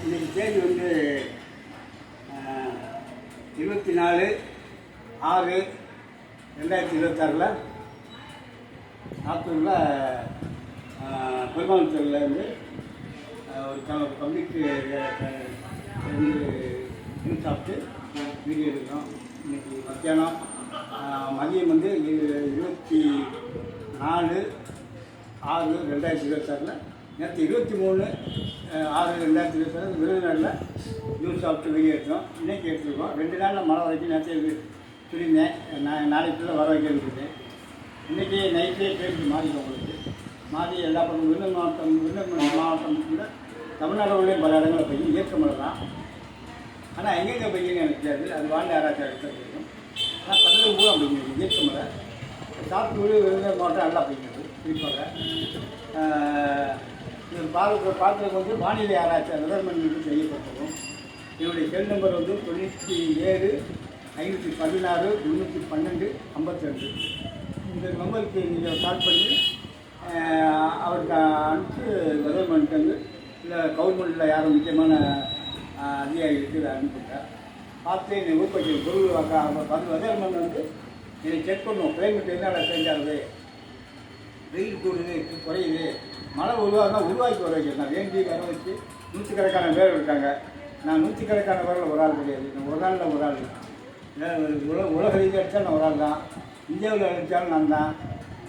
இன்றைக்கி தேதி வந்து 24/6/2026 ஆத்தூரில் பெருமாள் தெருவிலேருந்து ஒரு பப்ளிக் நியூஸ் சாப்பிட்டு வீடியோ எடுக்கிறோம். இன்றைக்கி மத்தியானம் மதியம் வந்து 24/6/2026 நேற்று 23/6/2026 விருதுநகரில் நியூஸ் சாப்பிட்டு வீடியோ எடுத்தோம். இன்றைக்கி எடுத்துருக்கோம். 2 நாளில் மழை வரைக்கும் நேற்று சொல்லியிருந்தேன். நாளைக்குள்ளே வர வைக்கிறேன்னு இருக்கேன். இன்றைக்கி நைட்டே பேருக்கு மாறிடும். உங்களுக்கு மாறி எல்லா பக்கம் விருதுநகர் மாவட்டத்தில் தமிழ்நாடுலேயும் பல இடங்களில் பெய்யும். இயற்கை மழை தான். ஆனால் எங்கெங்கே பெய்யுன்னு எனக்கு தெரியாது. அது வானிலை ஆராய்ச்சி எடுத்து தெரியும். ஆனால் கடலூர் கூட அப்படிங்கிறது இயற்கை மழை. சாத்தூர் விருதுநகர் மாவட்டம் நல்லா பெய்யுது குறிப்பாக. இது பார்க்குறதுக்கு வந்து வானிலை ஆராய்ச்சி கவர்மெண்ட் செய்யப்பட்டதும். என்னுடைய செல் நம்பர் வந்து 97/516/312-52. இந்த நம்பருக்கு நீங்கள் கால் பண்ணி அவருக்கு அனுப்பிச்சு கவர்மெண்ட் வந்து இல்லை கவர்மெண்ட்டில் யாரும் முக்கியமான அதிகாரிகளுக்கு இதை அனுப்புங்க. பார்த்து என்னை ஊக்குவிக்கிற பொருள் வந்து கவர்மெண்ட் வந்து என்னை செக் பண்ணுவோம். கிளைமேட் என்ன சேஞ்ச் ஆகுது, வெயில் கூடுது குறையுது, மழை உருவாக்கி வர வைக்கிறேன். நான் வேண்டி வர வச்சு நூற்றுக்கணக்கான பேர் இருக்காங்க. நான் நூற்றுக்கணக்கான பேரில் ஒரு ஆள் கிடையாது. நான் ஒரு ஆளில் ஒரு ஆள். உலக ரீதியாக அடித்தாலும் நான் ஒரு ஆள் தான். இந்தியாவில் அடித்தாலும் நான் தான்.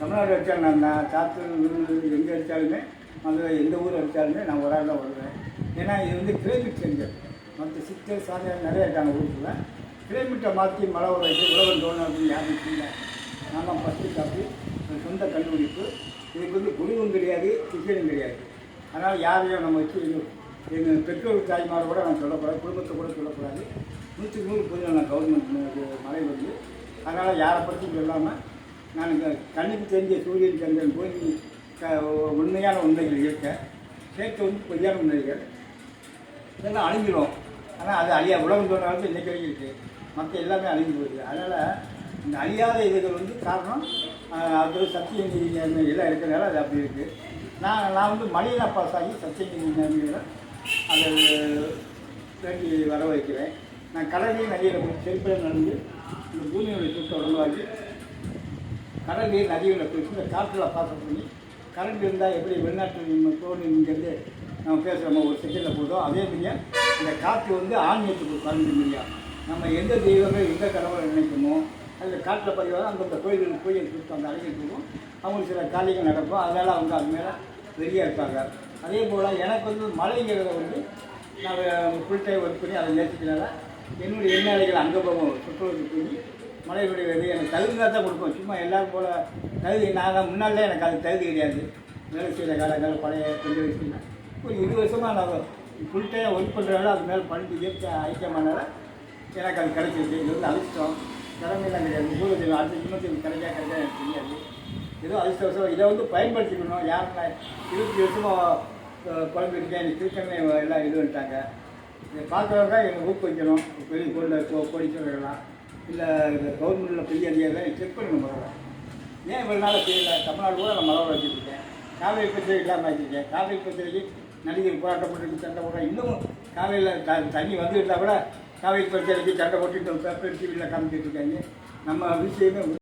தமிழ்நாடு அடித்தாலும் நான் தான். சாத்தூர் விருது எங்கே அடித்தாலுமே மதுரை எந்த ஊர் அடித்தாலுமே நான் ஒரு ஆள் தான் வருவேன். ஏன்னா இது வந்து கிளைமேட் சேஞ்சர். மற்ற சிக்கல் சாதனை நிறைய இருக்காங்க ஊருக்குள்ள. கிளைமேட்டை மாற்றி மழை வர வைக்க உலகம் தோணும் அப்படின்னு யாரும் இல்லை. நாம் ஃபஸ்ட்டு காப்பி சொந்த கண்டுபிடிப்பு. இதுக்கு வந்து குருவும் கிடையாது, சிக்கனும் கிடையாது. அதனால் யாரையும் நம்ம வச்சு எங்கள் பெற்றோர் தாய்மாரை கூட நான் சொல்லக்கூடாது, குடும்பத்தை கூட சொல்லக்கூடாது. 100க்கு 100 புரியும். நான் கவர்மெண்ட் மழை வந்து அதனால் யாரை பற்றியும் சொல்லாமல் நான் கண்ணுக்கு தெரிஞ்ச சூரியன் சந்திரன் போய் உண்மையான உண்மைகள் சேர்க்க வந்து பொய்யான உண்மைகள் இதெல்லாம் அழிஞ்சிடும். ஆனால் அது உலகம் தோன்றாலும் இன்றைக்கி வரைக்கும் இருக்குது. மற்ற எல்லாமே அழிஞ்சு போகுது. அதனால் இந்த அழியாத இதுகள் வந்து காரணம் அது சத்திய நீதி நேர்மை எல்லாம் இருக்கிறனால அது அப்படி இருக்குது. நான் வந்து மணியில் பாஸ் ஆகி சத்திய நீதி நேர்மைகளை அதை வேண்டி வர வைக்கிறேன். நான் கடலையும் நதியில் போய் செருப்பில் நடந்து இந்த பூமியோடைய சுற்ற உருவாக்கி கடல் நீர் நதிகளை போயிட்டு இந்த காற்றில் பாசம் பண்ணி கரண்ட் இருந்தால் எப்படி வெளிநாட்டு தோணி இங்கேருந்து நம்ம பேசுகிறோமோ ஒரு செகண்டில் போதும். அதே மாதிரி இந்த காற்று வந்து ஆன்மீகத்துக்கு கரண்ட் இல்லையா. நம்ம எந்த தெய்வமே எந்த கடவுளை நினைக்கணுமோ அதில் காட்டில் பதிவாக அந்தந்த கோயில்களுக்கு போய் சுற்றி அந்த அழைக்கிறதுக்கும் அவங்களுக்கு சில காரியங்கள் நடக்கும். அதனால் அவங்க அது மேலே வெளியே இருப்பாங்க. அதே போல் எனக்கு வந்து மழைங்கிறத வந்து நான் ஃபுல் டைம் ஒர்க் பண்ணி அதை நேசிக்கிறனால என்னுடைய எண்ணாளிகள் அங்கே போவோம் சுற்றுலாவுக்கு போய் மழையுடைய இது எனக்கு தகுதியாக தான் கொடுப்போம். சும்மா எல்லோரும் போல் தகுதி நான் தான் முன்னாலே எனக்கு அது தகுதி கிடையாது. வேலை செய்கிற காலங்கள் பழைய கொஞ்சம் வயசுல ஒரு 20 வருஷமாக நான் ஃபுல் டைம் ஒர்க் பண்ணுறதால அது மேலே பண்ணிட்டு இயற்கை ஐக்கியமானால எனக்கு அது கிடைச்சிருக்கு. இது வந்து அதிர்ஷ்டம் திறமையெல்லாம் கிடையாது. பூர்வத்தில் அடுத்த ஜிம்மத்துக்கு கிடைக்கா எனக்கு தெரியாது. ஏதோ அதிர்ஷ்டம் இதை வந்து பயன்படுத்திக்கணும். யாருன்னா 20 வருஷமாக குழம்பிருக்கேன் எனக்கு திருக்கமே எல்லாம் இது வந்துட்டாங்க. இதை பார்க்குறவங்க என்னை ஊக்குவிக்கணும். பெரிய கோடீஸ்வரர்களாம் இல்லை கவர்மெண்ட்டில் பெரிய அதிகாரிலாம் செக் பண்ணணும். முதல்ல ஏன் இவ்வளோ நாள் செய்யலை? தமிழ்நாடு கூட நான் மழை வச்சுருக்கேன். காவேரி பிரச்சனை இல்லாமல் வச்சுருக்கேன். காவேரி பிரச்சனைக்கு நடிகர் போராட்டம் பண்ணிட்டு சண்டை போடுறேன். இன்னும் காவேரியில் தண்ணி வந்துருந்தால் கூட காவேரி பிரச்சனைக்கு சண்டை போட்டு பேப்பர் டிவியில் காமிச்சிட்டு இருக்காங்க. நம்ம விஷயமே